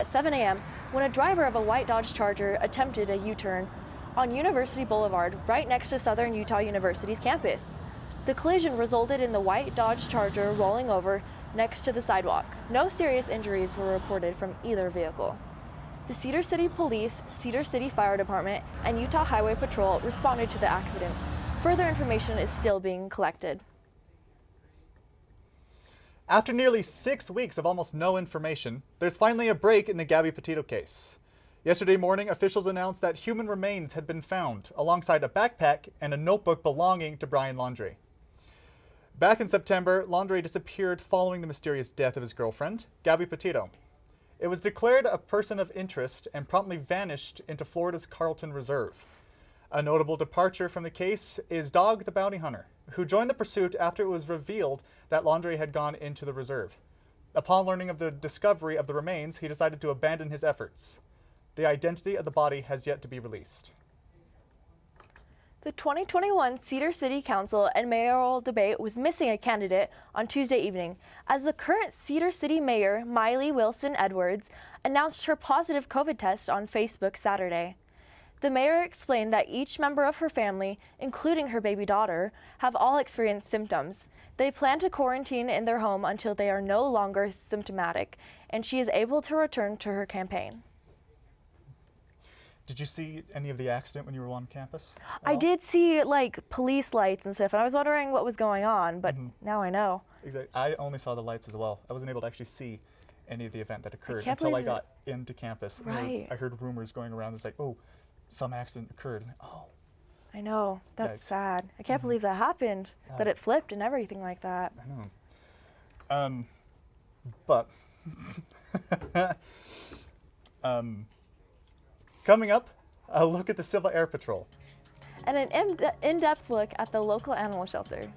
at 7 a.m. when a driver of a white Dodge Charger attempted a U-turn on University Boulevard right next to Southern Utah University's campus. The collision resulted in the white Dodge Charger rolling over next to the sidewalk. No serious injuries were reported from either vehicle. The Cedar City Police, Cedar City Fire Department, and Utah Highway Patrol responded to the accident. Further information is still being collected. After nearly 6 weeks of almost no information, there's finally a break in the Gabby Petito case. Yesterday morning, officials announced that human remains had been found alongside a backpack and a notebook belonging to Brian Laundrie. Back in September, Laundrie disappeared following the mysterious death of his girlfriend, Gabby Petito. It was declared a person of interest and promptly vanished into Florida's Carlton Reserve. A notable departure from the case is Dog the Bounty Hunter, who joined the pursuit after it was revealed that Laundrie had gone into the reserve. Upon learning of the discovery of the remains, he decided to abandon his efforts. The identity of the body has yet to be released. The 2021 Cedar City Council and mayoral debate was missing a candidate on Tuesday evening, as the current Cedar City Mayor, Miley Wilson Edwards, announced her positive COVID test on Facebook Saturday. The mayor explained that each member of her family, including her baby daughter, have all experienced symptoms. They plan to quarantine in their home until they are no longer symptomatic, and she is able to return to her campaign. Did you see any of the accident when you were on campus? I did see like police lights and stuff, and I was wondering what was going on, but now I know. Exactly. I only saw the lights as well. I wasn't able to actually see any of the event that occurred until I got into campus. Right. I heard rumors going around. It's like, oh, some accident occurred. Oh. I know. That's sad. I can't believe that happened, that it flipped and everything like that. I know. But coming up, a look at the Civil Air Patrol. And an in-depth look at the local animal shelter.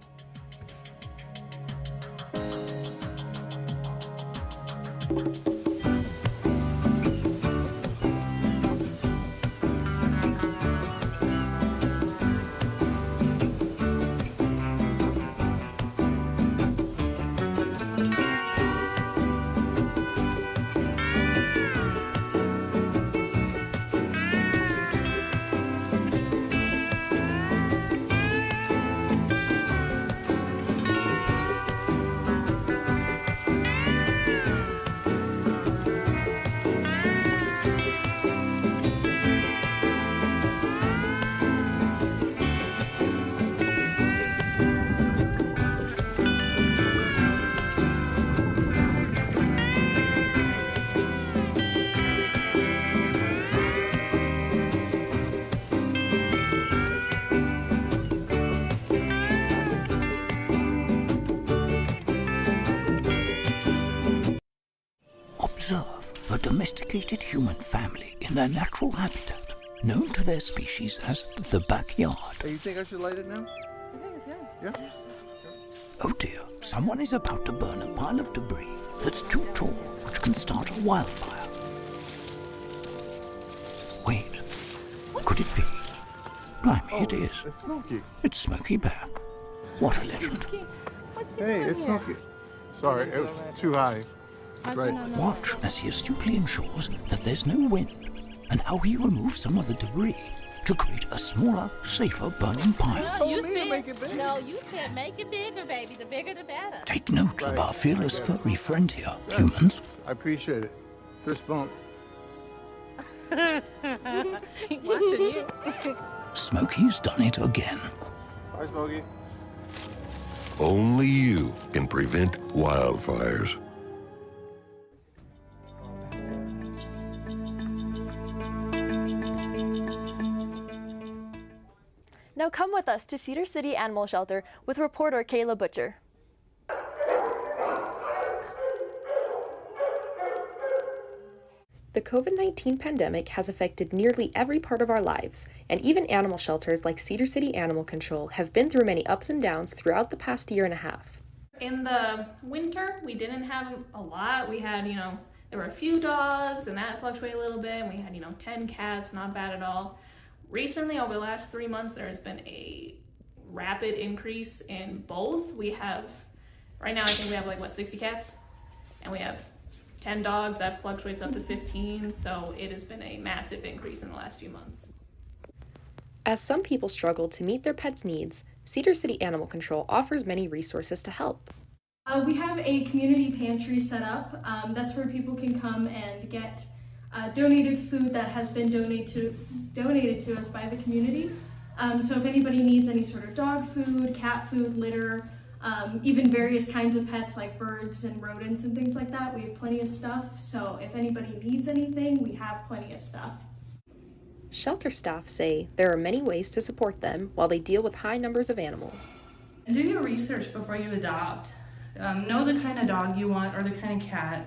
Observe a domesticated human family in their natural habitat, known to their species as the backyard. Hey, you think I should light it now? I think it's good. Yeah? Oh dear, someone is about to burn a pile of debris that's too tall, which can start a wildfire. Wait, could it be? Blimey, it is. It's Smokey. It's Smokey Bear. What a legend. Hey, it's Smokey. Sorry, it was too high. Right. Watch as he astutely ensures that there's no wind, and how he removes some of the debris to create a smaller, safer burning pile. No, you me to make it big. No, you said make it bigger, baby. The bigger the better. Take note of our fearless furry friend here, humans. I appreciate it. Fist bump. Watching you. Smokey's done it again. Bye, Smokey. Only you can prevent wildfires. Now come with us to Cedar City Animal Shelter with reporter Kayla Butcher. The COVID-19 pandemic has affected nearly every part of our lives, and even animal shelters like Cedar City Animal Control have been through many ups and downs throughout the past year and a half. In the winter, we didn't have a lot. We had, there were a few dogs, and that fluctuated a little bit. And we had, 10 cats, not bad at all. Recently, over the last 3 months, there has been a rapid increase in both. We have, right now, I think we have 60 cats, and we have 10 dogs, that fluctuates up to 15, so it has been a massive increase in the last few months. As some people struggle to meet their pets' needs, Cedar City Animal Control offers many resources to help. We have a community pantry set up. That's where people can come and get donated food that has been donated to us by the community. So if anybody needs any sort of dog food, cat food, litter, even various kinds of pets like birds and rodents and things like that, we have plenty of stuff. So if anybody needs anything, we have plenty of stuff. Shelter staff say there are many ways to support them while they deal with high numbers of animals. And do your research before you adopt. Know the kind of dog you want or the kind of cat.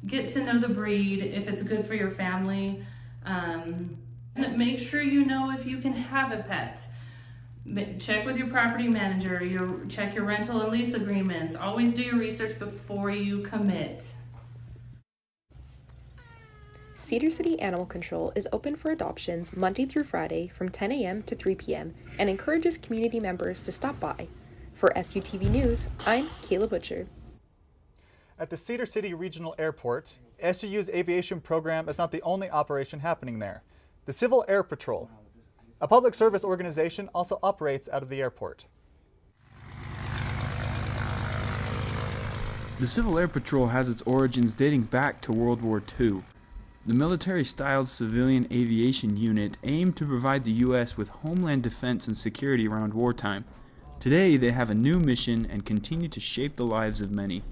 Get to know the breed, if it's good for your family. And make sure you know if you can have a pet. Check with your property manager, check your rental and lease agreements. Always do your research before you commit. Cedar City Animal Control is open for adoptions Monday through Friday from 10 a.m. to 3 p.m. and encourages community members to stop by. For SUTV News, I'm Kayla Butcher. At the Cedar City Regional Airport, SUU's aviation program is not the only operation happening there. The Civil Air Patrol, a public service organization, also operates out of the airport. The Civil Air Patrol has its origins dating back to World War II. The military-styled civilian aviation unit aimed to provide the U.S. with homeland defense and security around wartime. Today, they have a new mission and continue to shape the lives of many.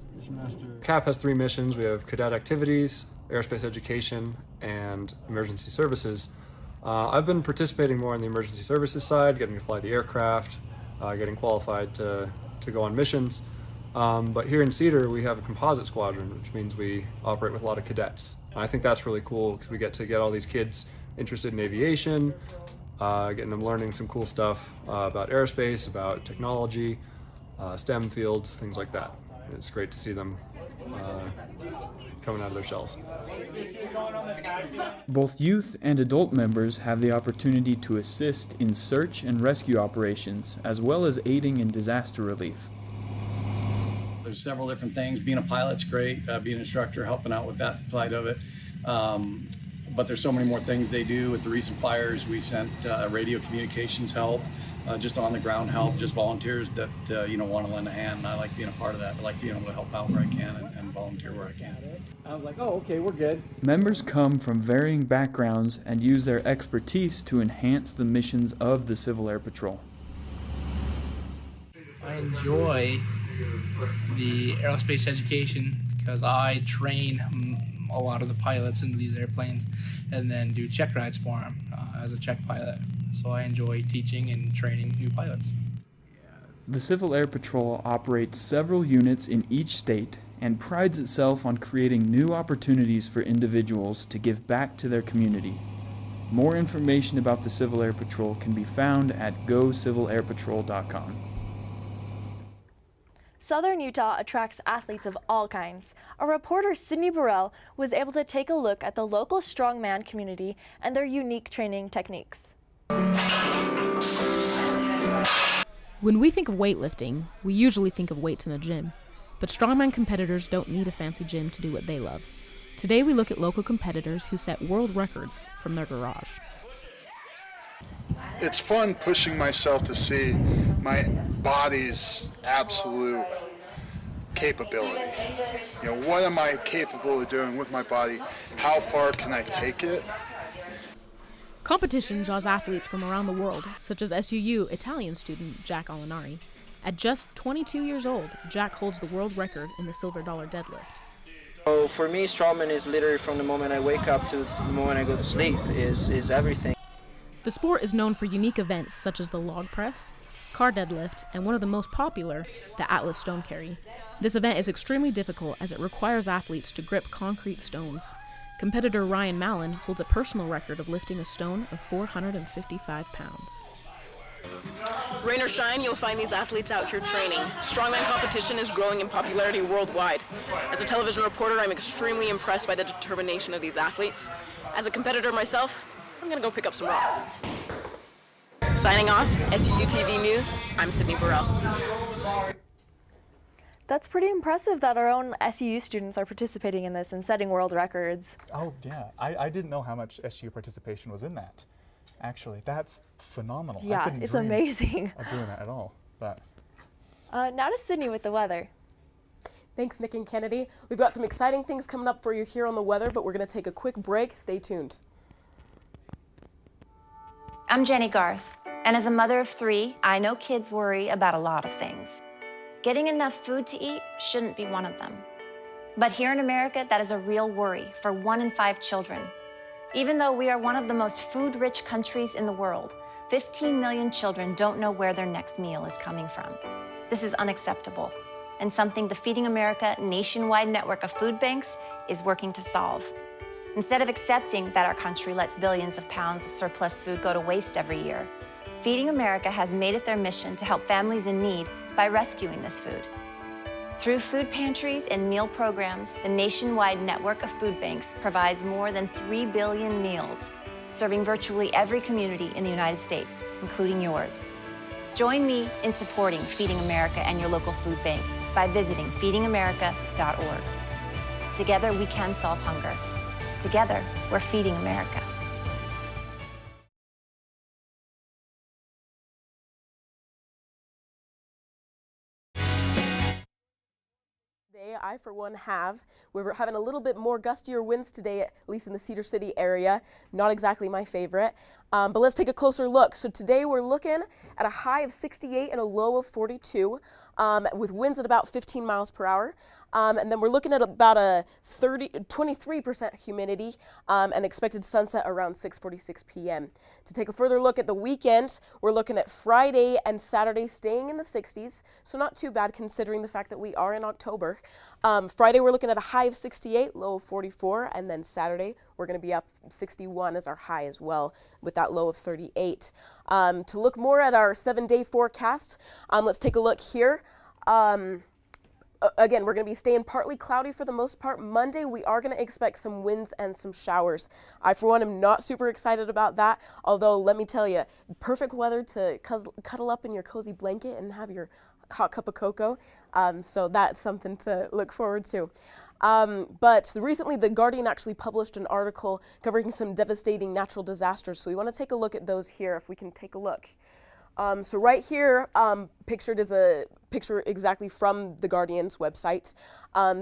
CAP has 3 missions. We have cadet activities, airspace education, and emergency services. I've been participating more on the emergency services side, getting to fly the aircraft, getting qualified to go on missions. But here in Cedar, we have a composite squadron, which means we operate with a lot of cadets. And I think that's really cool because we get to get all these kids interested in aviation, getting them learning some cool stuff about aerospace, about technology, STEM fields, things like that. It's great to see them coming out of their shells. Both youth and adult members have the opportunity to assist in search and rescue operations, as well as aiding in disaster relief. There's several different things. Being a pilot's great, being an instructor, helping out with that side of it. But there's so many more things they do. With the recent fires, we sent radio communications help, just on the ground help, just volunteers that want to lend a hand. And I like being a part of that. I like being able to help out where I can and volunteer where I can. I was like, oh, okay, we're good. Members come from varying backgrounds and use their expertise to enhance the missions of the Civil Air Patrol. I enjoy the aerospace education because I train a lot of the pilots into these airplanes and then do check rides for them as a check pilot. So I enjoy teaching and training new pilots. The Civil Air Patrol operates several units in each state and prides itself on creating new opportunities for individuals to give back to their community. More information about the Civil Air Patrol can be found at gocivilairpatrol.com. Southern Utah attracts athletes of all kinds. Our reporter Sydney Burrell was able to take a look at the local strongman community and their unique training techniques. When we think of weightlifting, we usually think of weights in a gym. But strongman competitors don't need a fancy gym to do what they love. Today we look at local competitors who set world records from their garage. It's fun pushing myself to see my body's absolute capability. What am I capable of doing with my body? How far can I take it? Competition draws athletes from around the world, such as SUU Italian student Jack Alinari. At just 22 years old, Jack holds the world record in the silver dollar deadlift. So for me, strongman is literally from the moment I wake up to the moment I go to sleep, is everything. The sport is known for unique events such as the log press, car deadlift, and one of the most popular, the Atlas stone carry. This event is extremely difficult as it requires athletes to grip concrete stones. Competitor Ryan Mallon holds a personal record of lifting a stone of 455 pounds. Rain or shine, you'll find these athletes out here training. Strongman competition is growing in popularity worldwide. As a television reporter, I'm extremely impressed by the determination of these athletes. As a competitor myself, I'm gonna go pick up some rocks. Signing off, SUTV News, I'm Sydney Burrell. That's pretty impressive that our own SUU students are participating in this and setting world records. Oh yeah, I didn't know how much SU participation was in that. Actually, that's phenomenal. Yeah, I couldn't it's dream amazing. of doing that at all. But now to Sydney with the weather. Thanks, Nick and Kennedy. We've got some exciting things coming up for you here on the weather, but we're going to take a quick break. Stay tuned. I'm Jenny Garth, and as a mother of 3, I know kids worry about a lot of things. Getting enough food to eat shouldn't be one of them. But here in America, that is a real worry for 1 in 5 children. Even though we are one of the most food-rich countries in the world, 15 million children don't know where their next meal is coming from. This is unacceptable, and something the Feeding America nationwide network of food banks is working to solve. Instead of accepting that our country lets billions of pounds of surplus food go to waste every year, Feeding America has made it their mission to help families in need by rescuing this food. Through food pantries and meal programs, the nationwide network of food banks provides more than 3 billion meals, serving virtually every community in the United States, including yours. Join me in supporting Feeding America and your local food bank by visiting feedingamerica.org. Together, we can solve hunger. Together, we're Feeding America. I, for one, we're having a little bit more gustier winds today, at least in the Cedar City area. Not exactly my favorite, but let's take a closer look. So today we're looking at a high of 68 and a low of 42, with winds at about 15 miles per hour. And then we're looking at about a 23% humidity, and expected sunset around 6:46 p.m. To take a further look at the weekend, we're looking at Friday and Saturday staying in the 60s, so not too bad considering the fact that we are in October. Friday we're looking at a high of 68, low of 44, and then Saturday we're going to be up 61 as our high as well, with that low of 38. To look more at our 7-day forecast, let's take a look here. Again, we're going to be staying partly cloudy for the most part. Monday, we are going to expect some winds and some showers. I, for one, am not super excited about that, although let me tell you, perfect weather to cuddle up in your cozy blanket and have your hot cup of cocoa. So that's something to look forward to. But recently, The Guardian actually published an article covering some devastating natural disasters. So we want to take a look at those here, if we can take a look. So right here, pictured is a picture exactly from The Guardian's website.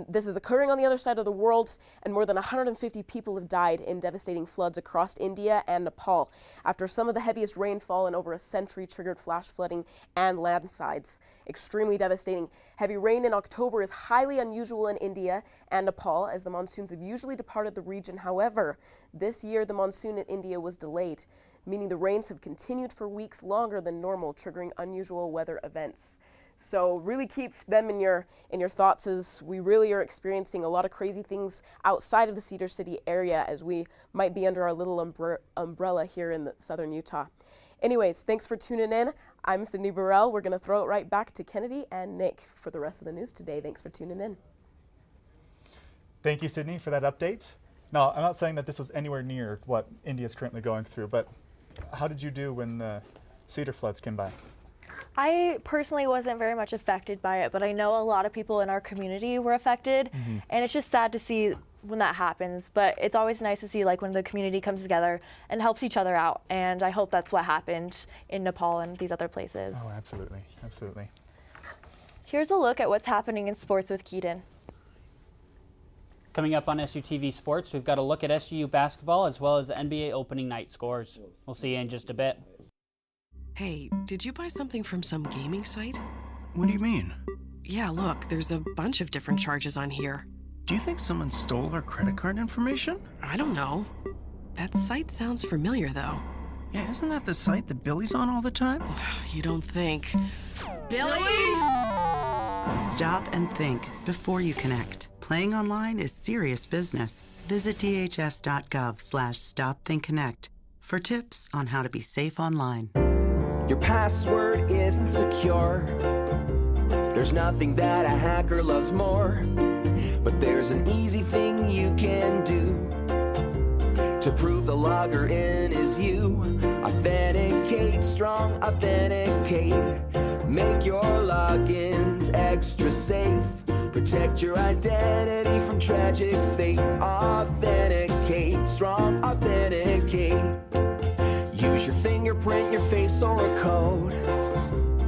This is occurring on the other side of the world, and more than 150 people have died in devastating floods across India and Nepal, after some of the heaviest rainfall in over a century triggered flash flooding and landslides. Extremely devastating. Heavy rain in October is highly unusual in India and Nepal, as the monsoons have usually departed the region. However, this year the monsoon in India was delayed, meaning the rains have continued for weeks longer than normal, triggering unusual weather events. So really keep them in your thoughts, as we really are experiencing a lot of crazy things outside of the Cedar City area, as we might be under our little umbrella here in southern Utah. Anyways, thanks for tuning in. I'm Sydney Burrell. We're going to throw it right back to Kennedy and Nick for the rest of the news today. Thanks for tuning in. Thank you, Sydney, for that update. Now, I'm not saying that this was anywhere near what India is currently going through, but how did you do when the Cedar floods came by? I personally wasn't very much affected by it, but I know a lot of people in our community were affected, and it's just sad to see when that happens. But it's always nice to see like when the community comes together and helps each other out, and I hope that's what happened in Nepal and these other places. Oh, absolutely, absolutely. Here's a look at what's happening in sports with Keaton. Coming up on SUTV Sports, we've got a look at SUU basketball as well as the NBA opening night scores. We'll see you in just a bit. Hey, did you buy something from some gaming site? What do you mean? Yeah, look, there's a bunch of different charges on here. Do you think someone stole our credit card information? I don't know. That site sounds familiar, though. Yeah, isn't that the site that Billy's on all the time? You don't think. Billy! Stop and think before you connect. Playing online is serious business. Visit dhs.gov/stopthinkconnect for tips on how to be safe online. Your password isn't secure. There's nothing that a hacker loves more. But there's an easy thing you can do to prove the logger in is you. Authenticate, strong authenticate. Make your logins extra safe. Protect your identity from tragic fate. Authenticate, strong authenticate. Use your fingerprint, your face, or a code.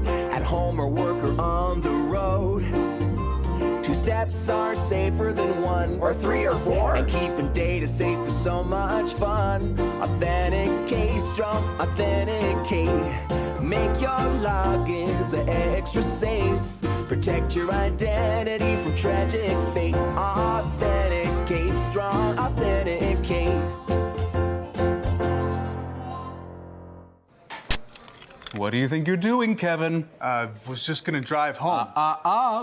At home or work or on the road. 2 steps are safer than 1 or 3 or 4. And keeping data safe is so much fun. Authenticate, strong authenticate. Make your logins extra safe. Protect your identity from tragic fate. Authenticate, strong authenticate. What do you think you're doing, Kevin? Was just gonna drive home.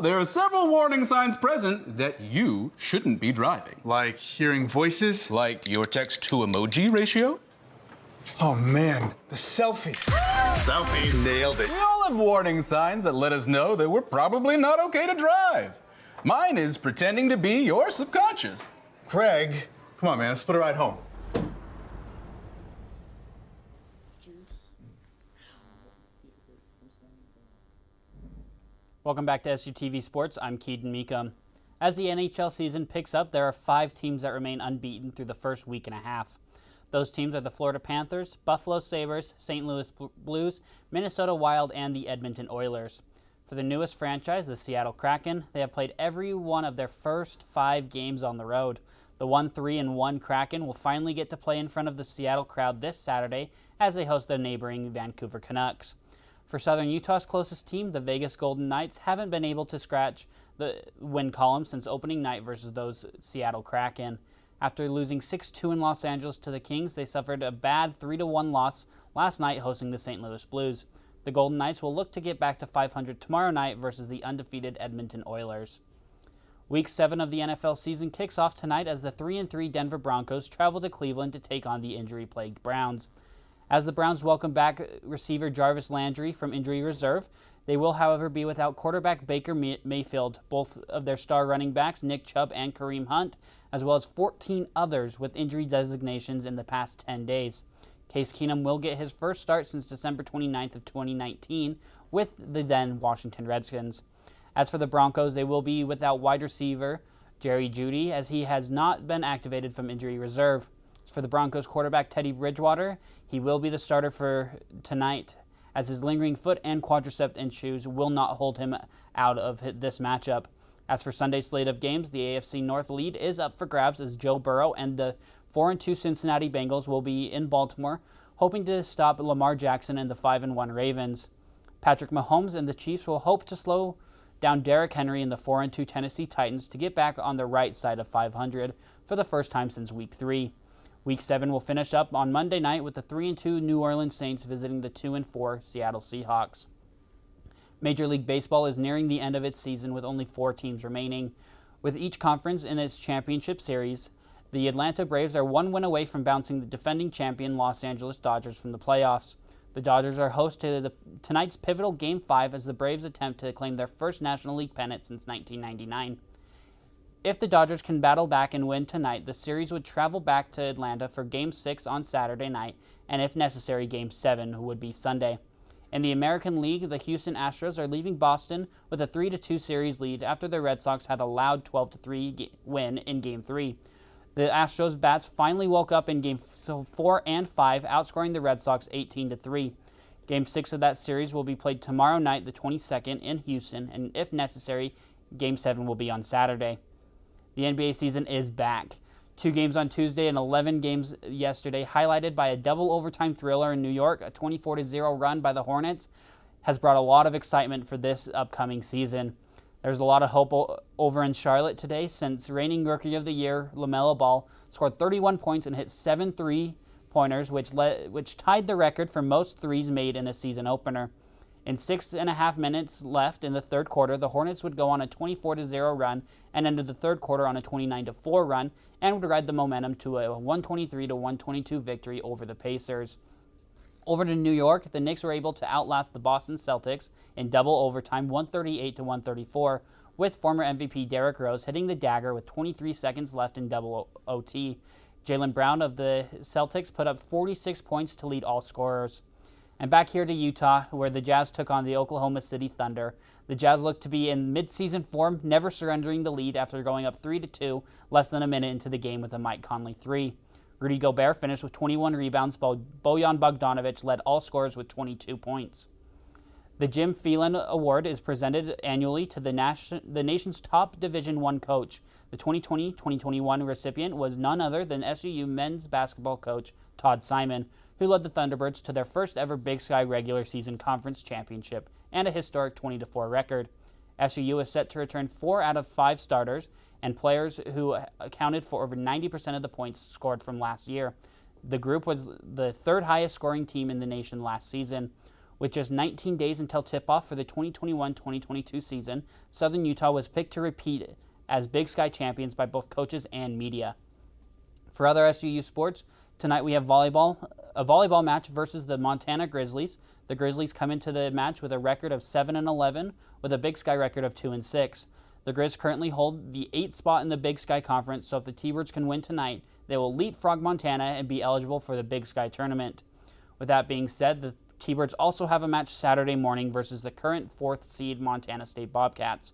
There are several warning signs present that you shouldn't be driving. Like hearing voices? Like your text-to-emoji ratio? Oh man, the selfies. Selfies, nailed it. We all have warning signs that let us know that we're probably not okay to drive. Mine is pretending to be your subconscious. Craig, come on man, let's split a ride home. Welcome back to SUTV Sports. I'm Keaton Meekum. As the NHL season picks up, there are 5 teams that remain unbeaten through the first week and a half. Those teams are the Florida Panthers, Buffalo Sabres, St. Louis Blues, Minnesota Wild, and the Edmonton Oilers. For the newest franchise, the Seattle Kraken, they have played every one of their first 5 games on the road. The 1-3-1 Kraken will finally get to play in front of the Seattle crowd this Saturday as they host the neighboring Vancouver Canucks. For Southern Utah's closest team, the Vegas Golden Knights, haven't been able to scratch the win column since opening night versus those Seattle Kraken. After losing 6-2 in Los Angeles to the Kings, they suffered a bad 3-1 loss last night hosting the St. Louis Blues. The Golden Knights will look to get back to 500 tomorrow night versus the undefeated Edmonton Oilers. Week 7 of the NFL season kicks off tonight as the 3-3 Denver Broncos travel to Cleveland to take on the injury-plagued Browns. As the Browns welcome back receiver Jarvis Landry from injury reserve, they will, however, be without quarterback Baker Mayfield, both of their star running backs, Nick Chubb and Kareem Hunt, as well as 14 others with injury designations in the past 10 days. Case Keenum will get his first start since December 29th of 2019 with the then Washington Redskins. As for the Broncos, they will be without wide receiver Jerry Jeudy, as he has not been activated from injury reserve. As for the Broncos quarterback Teddy Bridgewater, he will be the starter for tonight, as his lingering foot and quadricep issues will not hold him out of this matchup. As for Sunday's slate of games, the AFC North lead is up for grabs as Joe Burrow and the 4-2 Cincinnati Bengals will be in Baltimore, hoping to stop Lamar Jackson and the 5-1 Ravens. Patrick Mahomes and the Chiefs will hope to slow down Derrick Henry and the 4-2 Tennessee Titans to get back on the right side of 500 for the first time since Week 3. Week 7 will finish up on Monday night with the 3-2 New Orleans Saints visiting the 2-4 Seattle Seahawks. Major League Baseball is nearing the end of its season with only 4 teams remaining. With each conference in its championship series, the Atlanta Braves are 1 win away from bouncing the defending champion Los Angeles Dodgers from the playoffs. The Dodgers are host to tonight's pivotal Game 5 as the Braves attempt to claim their first National League pennant since 1999. If the Dodgers can battle back and win tonight, the series would travel back to Atlanta for Game 6 on Saturday night, and if necessary, Game 7 would be Sunday. In the American League, the Houston Astros are leaving Boston with a 3-2 series lead after the Red Sox had a loud 12-3 win in Game 3. The Astros bats finally woke up in Game 4 and 5, outscoring the Red Sox 18-3. Game 6 of that series will be played tomorrow night, the 22nd, in Houston, and if necessary, Game 7 will be on Saturday. The NBA season is back. 2 games on Tuesday and 11 games yesterday, highlighted by a double overtime thriller in New York. A 24-0 run by the Hornets has brought a lot of excitement for this upcoming season. There's a lot of hope over in Charlotte today since reigning Rookie of the Year LaMelo Ball scored 31 points and hit 7 3-pointers, which tied the record for most threes made in a season opener. In 6.5 minutes left in the third quarter, the Hornets would go on a 24-0 run and ended the third quarter on a 29-4 run and would ride the momentum to a 123-122 victory over the Pacers. Over to New York, the Knicks were able to outlast the Boston Celtics in double overtime 138-134, with former MVP Derrick Rose hitting the dagger with 23 seconds left in double OT. Jaylen Brown of the Celtics put up 46 points to lead all scorers. And back here to Utah, where the Jazz took on the Oklahoma City Thunder. The Jazz looked to be in mid-season form, never surrendering the lead after going up 3-2 less than a minute into the game with a Mike Conley 3. Rudy Gobert finished with 21 rebounds. Bojan Bogdanovic led all scorers with 22 points. The Jim Phelan Award is presented annually to the nation's top Division I coach. The 2020-2021 recipient was none other than SUU men's basketball coach Todd Simon, who led the Thunderbirds to their first ever Big Sky regular season conference championship and a historic 20-4 record. SUU is set to return 4 out of 5 starters and players who accounted for over 90% of the points scored from last year. The group was the third highest scoring team in the nation last season. With just 19 days until tip-off for the 2021-2022 season, Southern Utah was picked to repeat as Big Sky champions by both coaches and media. For other SUU sports, tonight we have a volleyball match versus the Montana Grizzlies. The Grizzlies come into the match with a record of 7-11 with a Big Sky record of 2-6. The Grizz currently hold the 8th spot in the Big Sky Conference, so if the T-Birds can win tonight, they will leapfrog Montana and be eligible for the Big Sky tournament. With that being said, the T-Birds also have a match Saturday morning versus the current 4th seed Montana State Bobcats.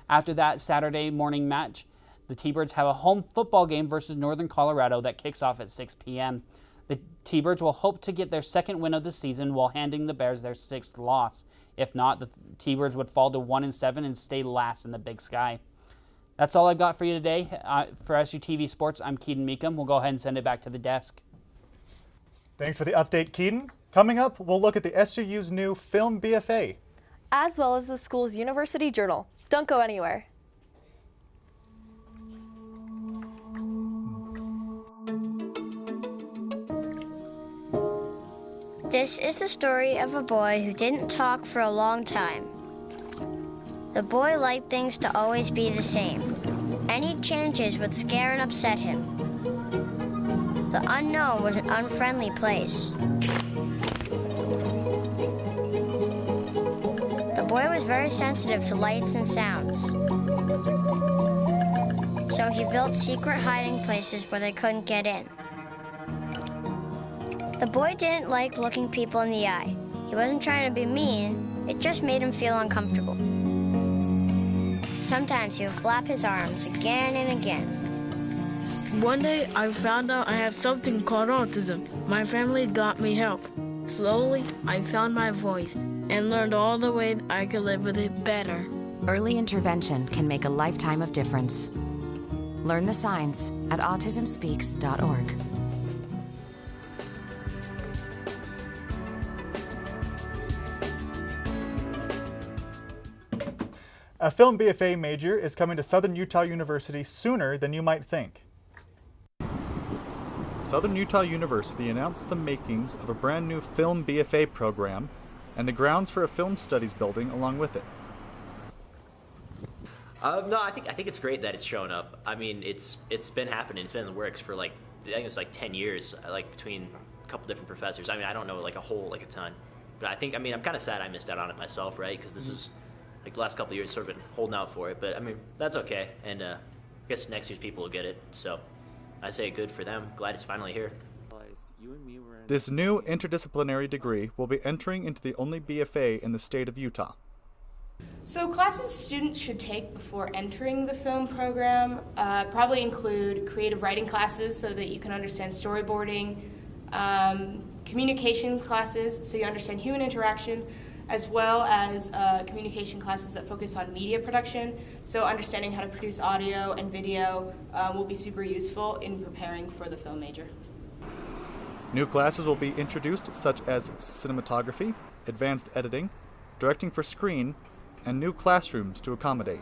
After that Saturday morning match, the T-Birds have a home football game versus Northern Colorado that kicks off at 6 p.m. The T-Birds will hope to get their second win of the season while handing the Bears their 6th loss. If not, the T-Birds would fall to 1-7 and stay last in the Big Sky. That's all I got for you today. For SUTV Sports, I'm Keaton Meekum. We'll go ahead and send it back to the desk. Thanks for the update, Keaton. Coming up, we'll look at the SUU's new Film BFA, as well as the school's University Journal. Don't go anywhere. This is the story of a boy who didn't talk for a long time. The boy liked things to always be the same. Any changes would scare and upset him. The unknown was an unfriendly place. The boy was very sensitive to lights and sounds. So he built secret hiding places where they couldn't get in. The boy didn't like looking people in the eye. He wasn't trying to be mean, it just made him feel uncomfortable. Sometimes he would flap his arms again and again. One day, I found out I had something called autism. My family got me help. Slowly, I found my voice and learned all the ways I could live with it better. Early intervention can make a lifetime of difference. Learn the signs at autismspeaks.org. A Film BFA major is coming to Southern Utah University sooner than you might think. Southern Utah University announced the makings of a brand new Film BFA program and the grounds for a film studies building along with it. No, I think it's great that it's showing up. I mean, it's been happening. It's been in the works for I think it's 10 years, between a couple different professors. I mean, I don't know a ton, but I'm kind of sad I missed out on it myself, right? Because this was the last couple of years sort of been holding out for it. But I mean, that's okay, and I guess next year's people will get it. So I say good for them. Glad it's finally here. This new interdisciplinary degree will be entering into the only BFA in the state of Utah. So classes students should take before entering the film program probably include creative writing classes so that you can understand storyboarding, communication classes so you understand human interaction, as well as communication classes that focus on media production. So understanding how to produce audio and video will be super useful in preparing for the film major. New classes will be introduced such as cinematography, advanced editing, directing for screen, and new classrooms to accommodate.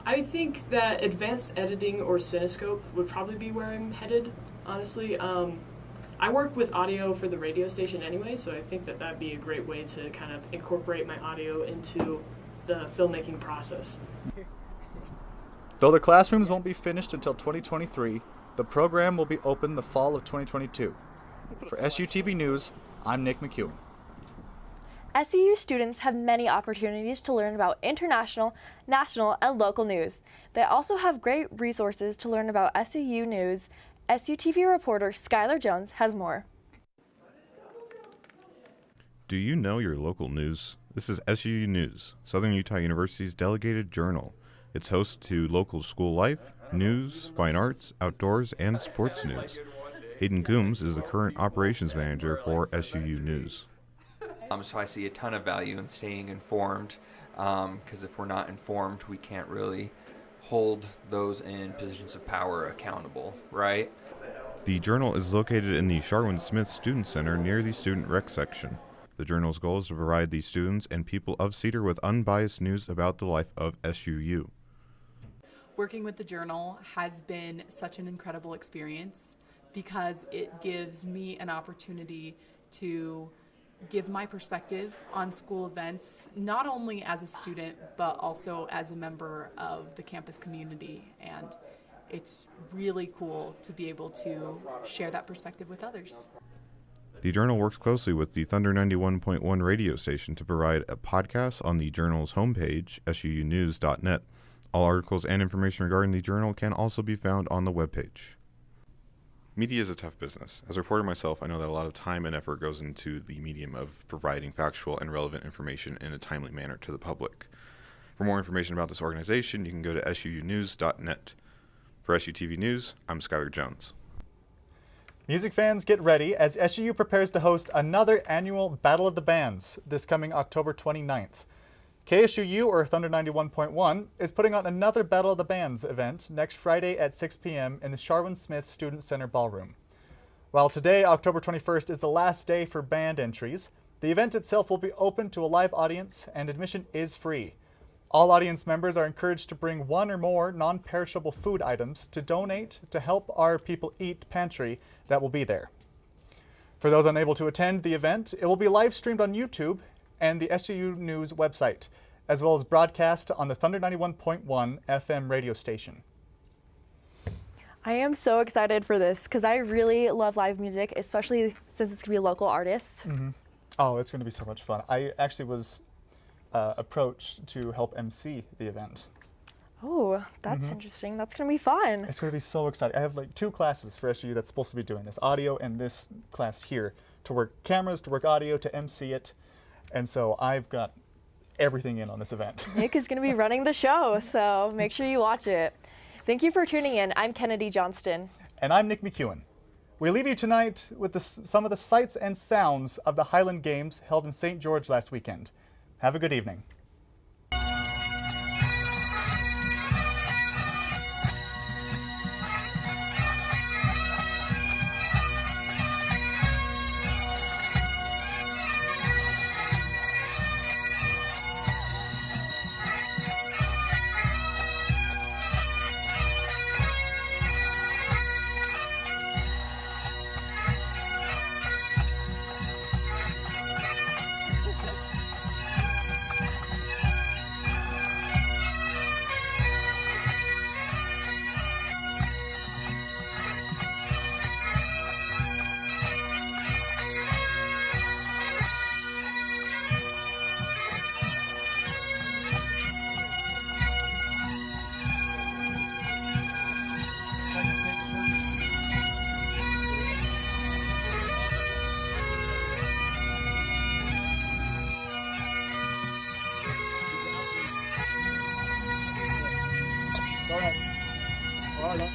I think that advanced editing or Cinescope would probably be where I'm headed, honestly. I work with audio for the radio station anyway, so I think that that'd be a great way to kind of incorporate my audio into the filmmaking process. Though the classrooms won't be finished until 2023, the program will be open the fall of 2022. For SUTV News, I'm Nick McEwen. SUU students have many opportunities to learn about international, national, and local news. They also have great resources to learn about SUU news. SUTV reporter Skylar Jones has more. Do you know your local news? This is SUU News, Southern Utah University's delegated journal. It's host to local school life, news, fine arts, outdoors, and sports news. Hayden Coombs is the current operations manager for SUU News. So I see a ton of value in staying informed, because if we're not informed, we can't really hold those in positions of power accountable, right? The journal is located in the Sharwin Smith Student Center near the Student Rec section. The journal's goal is to provide the students and people of Cedar with unbiased news about the life of SUU. Working with the journal has been such an incredible experience because it gives me an opportunity to give my perspective on school events, not only as a student, but also as a member of the campus community. And it's really cool to be able to share that perspective with others. The journal works closely with the Thunder 91.1 radio station to provide a podcast on the journal's homepage, SUUnews.net. All articles and information regarding the journal can also be found on the webpage. Media is a tough business. As a reporter myself, I know that a lot of time and effort goes into the medium of providing factual and relevant information in a timely manner to the public. For more information about this organization, you can go to SUUnews.net. For SUTV News, I'm Skylar Jones. Music fans, get ready as SUU prepares to host another annual Battle of the Bands this coming October 29th. KSUU, or Thunder 91.1, is putting on another Battle of the Bands event next Friday at 6 p.m. in the Sharwin Smith Student Center Ballroom. While today, October 21st, is the last day for band entries, the event itself will be open to a live audience and admission is free. All audience members are encouraged to bring one or more non-perishable food items to donate to help our People Eat pantry that will be there. For those unable to attend the event, it will be live streamed on YouTube and the SUU News website, as well as broadcast on the Thunder 91.1 FM radio station. I am so excited for this because I really love live music, especially since it's going to be local artists. Mm-hmm. Oh, it's going to be so much fun. I actually was approached to help MC the event. Oh, that's interesting. That's going to be fun. It's going to be so exciting. I have like 2 classes for SUU that's supposed to be doing this, audio and this class here, to work cameras, to work audio, to MC it. And so I've got everything in on this event. Nick is going to be running the show, so make sure you watch it. Thank you for tuning in. I'm Kennedy Johnston. And I'm Nick McEwen. We leave you tonight with some of the sights and sounds of the Highland Games held in St. George last weekend. Have a good evening. All right.